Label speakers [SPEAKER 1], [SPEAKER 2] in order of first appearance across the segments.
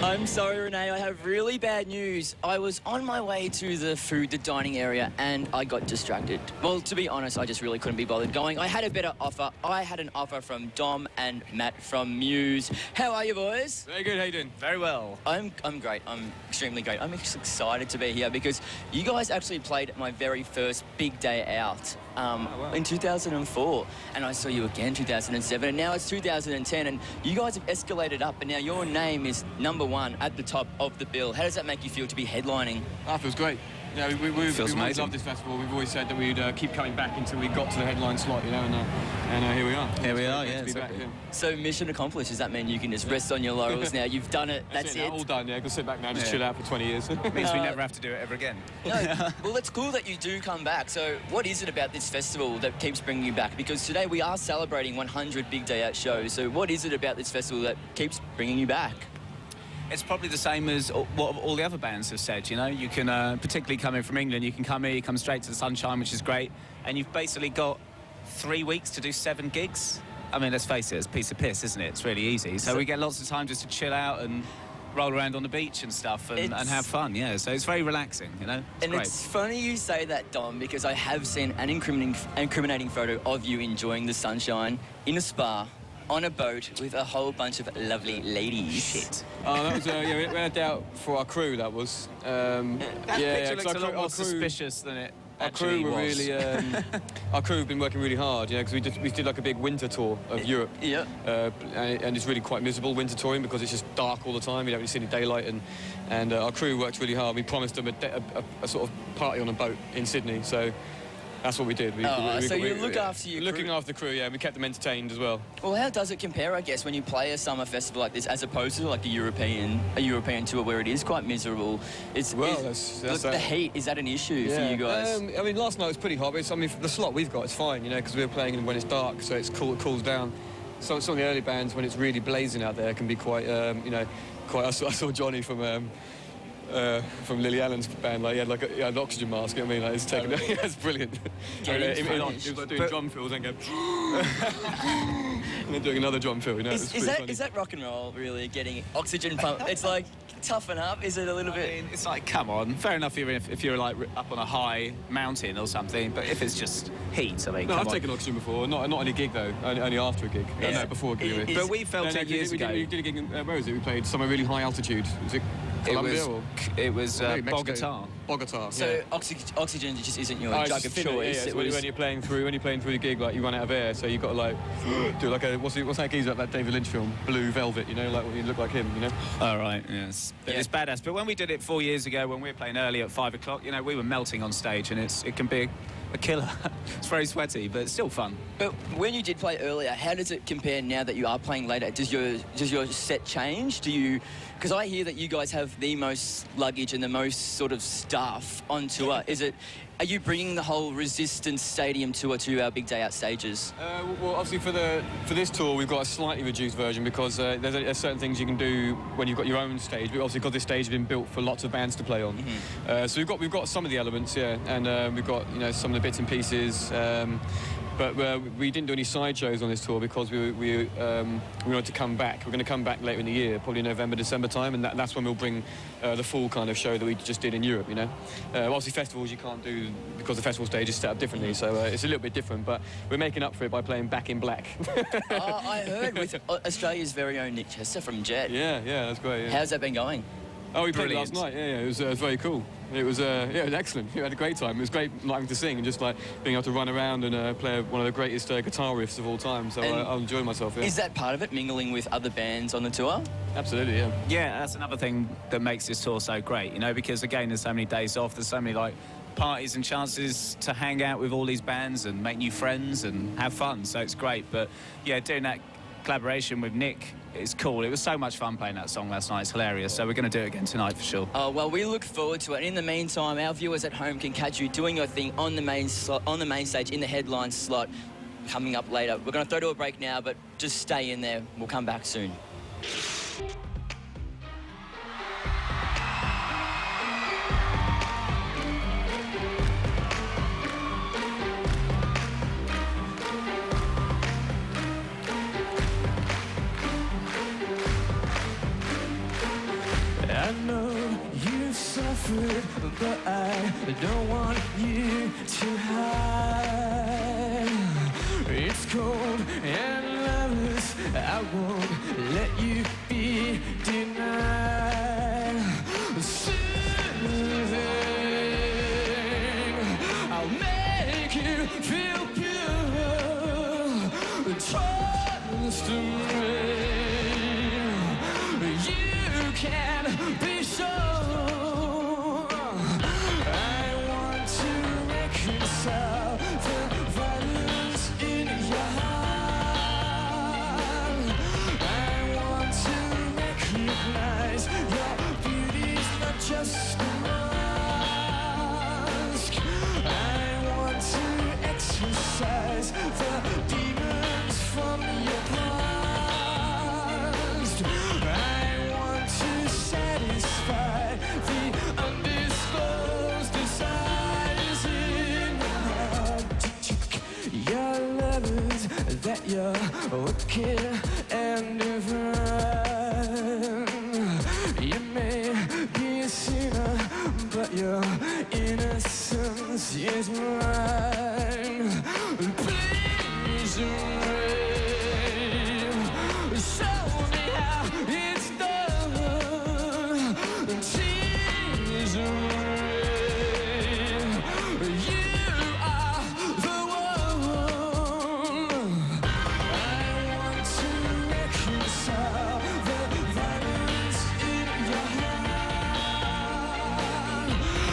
[SPEAKER 1] I'm sorry, Renee, I have really bad news. I was on my way to the dining area, and I got distracted. Well, to be honest, I just really couldn't be bothered going. I had a better offer. I had an offer from Dom and Matt from Muse. How are you, boys?
[SPEAKER 2] Very good, how you doing?
[SPEAKER 3] Very well.
[SPEAKER 1] I'm great. I'm extremely great. I'm excited to be here because you guys actually played my very first big day out in 2004, and I saw you again in 2007, and now it's 2010, and you guys have escalated up, and now your name is #1 at the top of the bill. How does that make you feel to be headlining?
[SPEAKER 2] That feels great. Yeah, we've always loved this festival. We've always said that we'd keep coming back until we got to the headline slot, you know, and here we are.
[SPEAKER 3] Here we are, yeah.
[SPEAKER 2] Exactly.
[SPEAKER 1] So mission accomplished. Does that mean you can just rest on your laurels now? You've done it. That's it.
[SPEAKER 2] All done. Yeah, go sit back now, just chill out for 20 years.
[SPEAKER 3] Means we never have to do it ever again.
[SPEAKER 1] No, well, it's cool that you do come back. So what is it about this festival that keeps bringing you back? Because today we are celebrating 100 big day out shows. So what is it about this festival that keeps bringing you back?
[SPEAKER 3] It's probably the same as what all the other bands have said, you know. You can, particularly coming from England, you can come here, you come straight to the sunshine, which is great, and you've basically got 3 weeks to do 7 gigs. I mean, let's face it, it's a piece of piss, isn't it? It's really easy. So we get lots of time just to chill out and roll around on the beach and stuff and have fun, yeah. So it's very relaxing, you know. It's great.
[SPEAKER 1] It's funny you say that, Dom, because I have seen an incriminating photo of you enjoying the sunshine in a spa, on a boat with a whole bunch of lovely ladies.
[SPEAKER 3] Shit.
[SPEAKER 2] Oh, that was, yeah, we had a doubt for our crew, that was.
[SPEAKER 3] That picture looks a lot more suspicious than it actually was.
[SPEAKER 2] Our crew have been working really hard, you know, because we did like a big winter tour of Europe.
[SPEAKER 1] Yeah.
[SPEAKER 2] And it's really quite miserable winter touring because it's just dark all the time. You don't really see any daylight, and our crew worked really hard. We promised them a sort of party on a boat in Sydney, so that's what we did.
[SPEAKER 1] So you look after your crew.
[SPEAKER 2] Looking after the crew, yeah. We kept them entertained as well.
[SPEAKER 1] Well, how does it compare, I guess, when you play a summer festival like this, as opposed to like a European tour where it is quite miserable?
[SPEAKER 2] That's
[SPEAKER 1] the heat, is that an issue for you guys?
[SPEAKER 2] I mean, last night was pretty hot. But I mean, the slot we've got is fine, you know, because we're playing when it's dark, so it's cool. It cools down. Some of the early bands, when it's really blazing out there, can be quite, you know, quite. I saw Johnny from Lily Allen's band, like he had an oxygen mask. You know what I mean, like it's taken. That's brilliant. He was like doing drum fills and go, and then doing another drum fill. You know,
[SPEAKER 1] is that rock and roll really? Getting oxygen pump? It's like toughen up. Is it a little bit?
[SPEAKER 3] I mean, it's like, come on. Fair enough if you're like up on a high mountain or something, but if it's just heat, I mean,
[SPEAKER 2] no, I've taken oxygen before. Not on a gig though. Only after a gig. No, before a gig.
[SPEAKER 3] But we felt it years ago.
[SPEAKER 2] We did a gig in, where was it? We played somewhere really high altitude. Was it Colombia
[SPEAKER 3] it was Bogota.
[SPEAKER 2] Bogota.
[SPEAKER 1] So
[SPEAKER 2] yeah.
[SPEAKER 1] oxygen just isn't your drug of choice.
[SPEAKER 2] Yeah, when you're playing through the gig, like you run out of air, so you've got to like do like a what's that geezer that David Lynch film, Blue Velvet? You know, like you look like him. You know.
[SPEAKER 3] Oh right, yes. It's badass. But when we did it 4 years ago, when we were playing early at 5 o'clock, you know, we were melting on stage, and it can be a killer. It's very sweaty, but it's still fun.
[SPEAKER 1] But when you did play earlier, how does it compare now that you are playing later? Does your set change? Because I hear that you guys have the most luggage and the most sort of stuff on tour. Are you bringing the whole Resistance Stadium tour to our big day out stages?
[SPEAKER 2] Well, obviously for this tour we've got a slightly reduced version because there's certain things you can do when you've got your own stage. But obviously, because this stage has been built for lots of bands to play on, so we've got some of the elements, yeah, and we've got some of the bits and pieces. But we didn't do any side shows on this tour because we wanted to come back. We're going to come back later in the year, probably November, December time, and that's when we'll bring the full kind of show that we just did in Europe, you know. Obviously, festivals you can't do because the festival stage is set up differently, so it's a little bit different, but we're making up for it by playing Back in Black.
[SPEAKER 1] I heard with Australia's very own Nick Chester from Jet.
[SPEAKER 2] Yeah, that's great. Yeah.
[SPEAKER 1] How's that been going?
[SPEAKER 2] Oh, we played it last night. Yeah, it was very cool. It was excellent. We had a great time. It was great not having to sing and just like being able to run around and play one of the greatest guitar riffs of all time. So I enjoyed myself. Yeah.
[SPEAKER 1] Is that part of it, mingling with other bands on the tour?
[SPEAKER 2] Absolutely, yeah.
[SPEAKER 3] Yeah, that's another thing that makes this tour so great, you know, because again, there's so many days off. There's so many like parties and chances to hang out with all these bands and make new friends and have fun. So it's great. But yeah, doing that collaboration with Nick, it's cool. It was so much fun playing that song last night. It's hilarious. So we're going to do it again tonight for sure.
[SPEAKER 1] Oh, well, we look forward to it. In the meantime, our viewers at home can catch you doing your thing on the main stage in the headline slot coming up later. We're going to throw to a break now, but just stay in there. We'll come back soon.
[SPEAKER 4] I know you've suffered, but I don't want you to hide. It's cold and loveless, I won't let you be denied. Soothing, I'll make you feel pure. Trust me, you can be sure. I want to reconcile the violence in your heart. I want to recognize your beauty's not just a mask. I want to exorcise the demons from your past. I want to satisfy the undisclosed desires in your heart. Your lovers that you're wicked and divine. You may be a sinner, but your innocence is mine. Please rain, show me how it's done. Tears rain, you are the one. I want to reconcile the violence in your heart.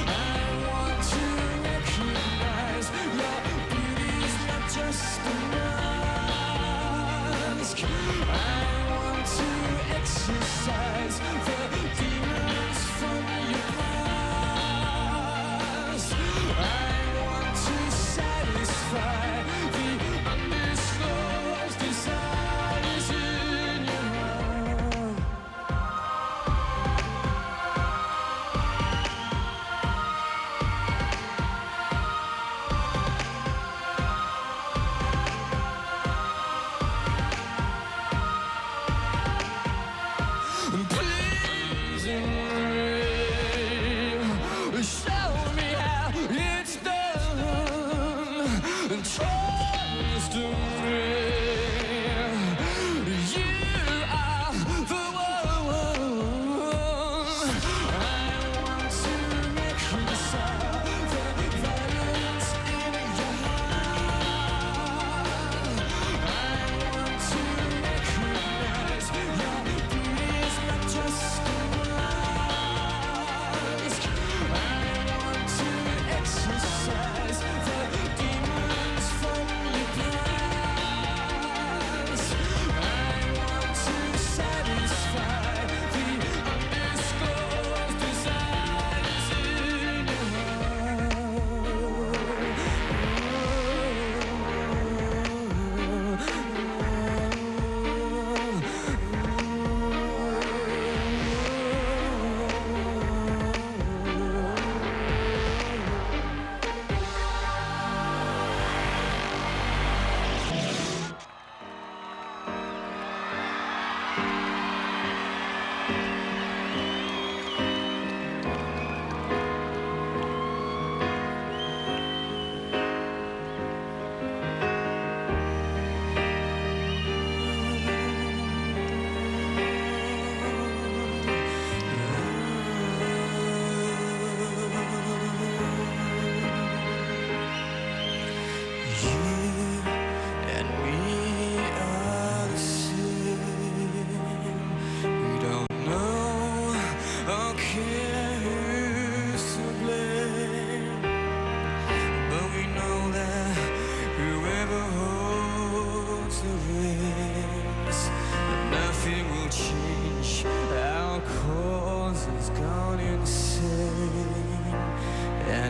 [SPEAKER 4] I want to recognize your beauty's not just a mask. I want to exorcise the demons from your past. I want to satisfy the undisclosed desires in your heart. Please rain, show me how it's done. Trust me, you are the one. I want to reconcile the violence in your heart. I want to recognize your beauty's not just a mask. I want to exorcise the demons from your past. I want to satisfy the undisclosed desires in your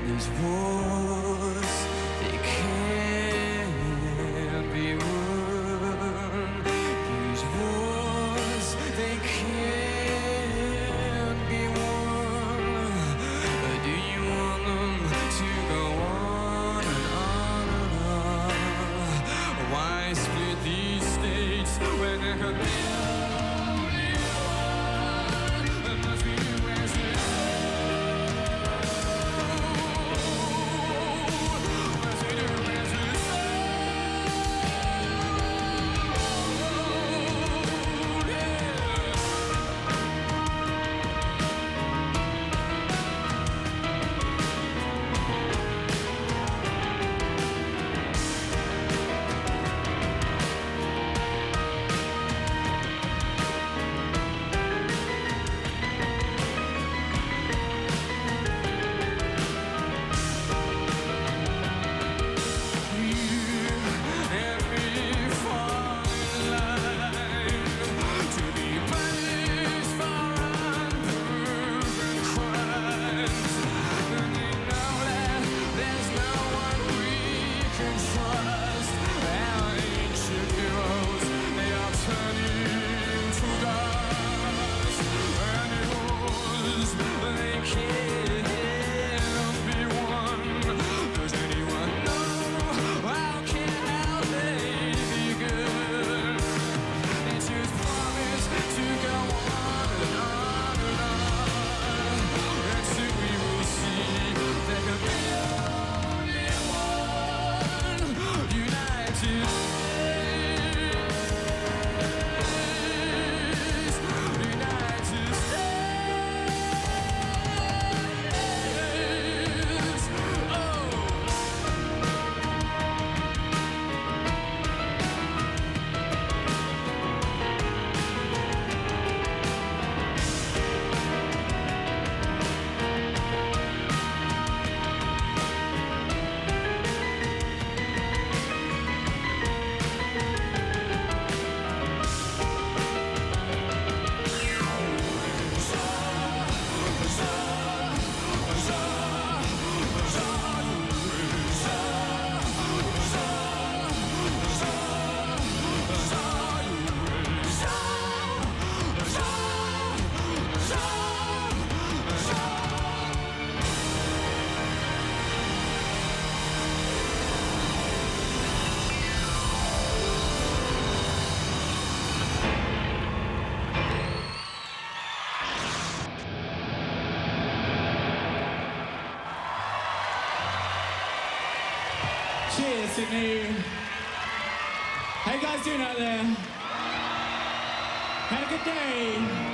[SPEAKER 4] these wars, they can't be won. These wars, they can't be won. Do you want them to go on and on and on? Why split these states when there could be only one? There must be a way. Sydney. How you guys doing out there? Had a good day?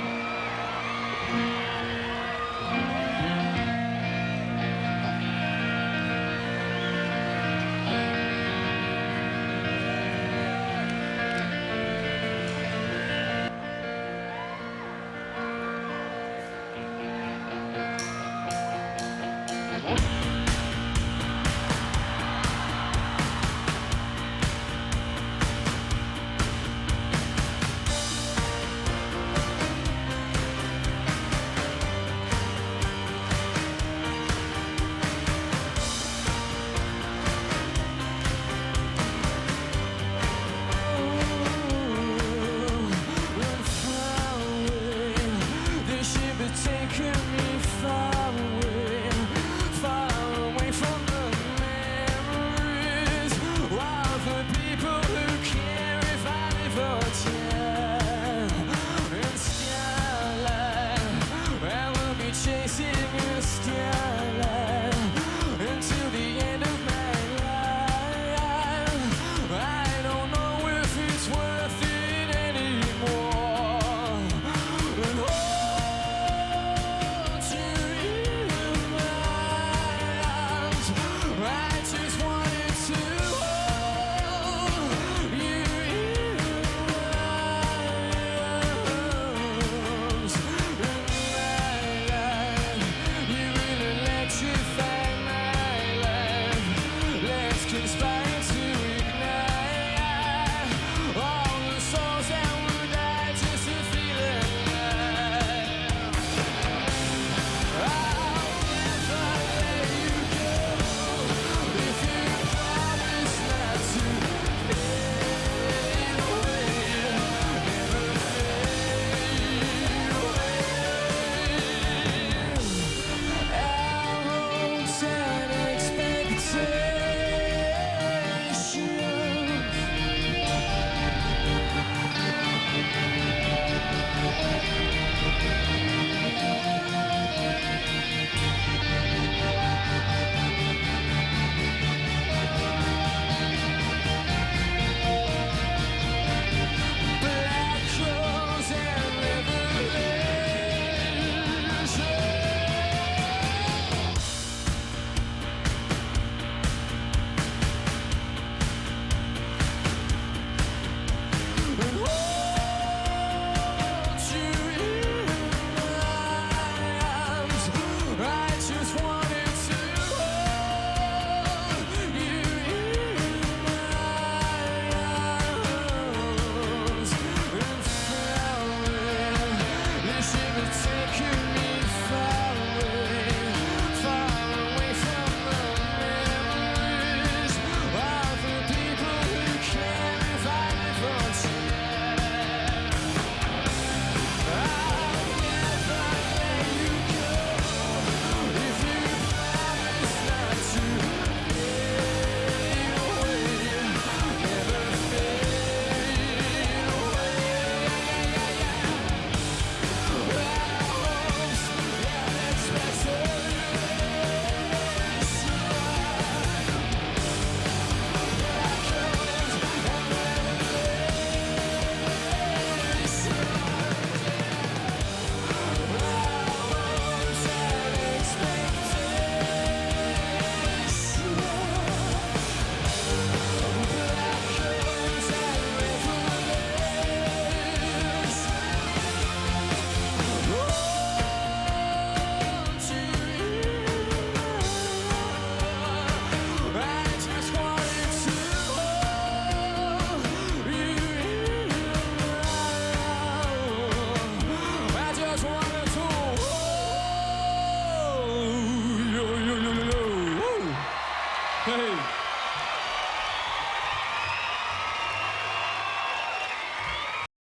[SPEAKER 5] Hey.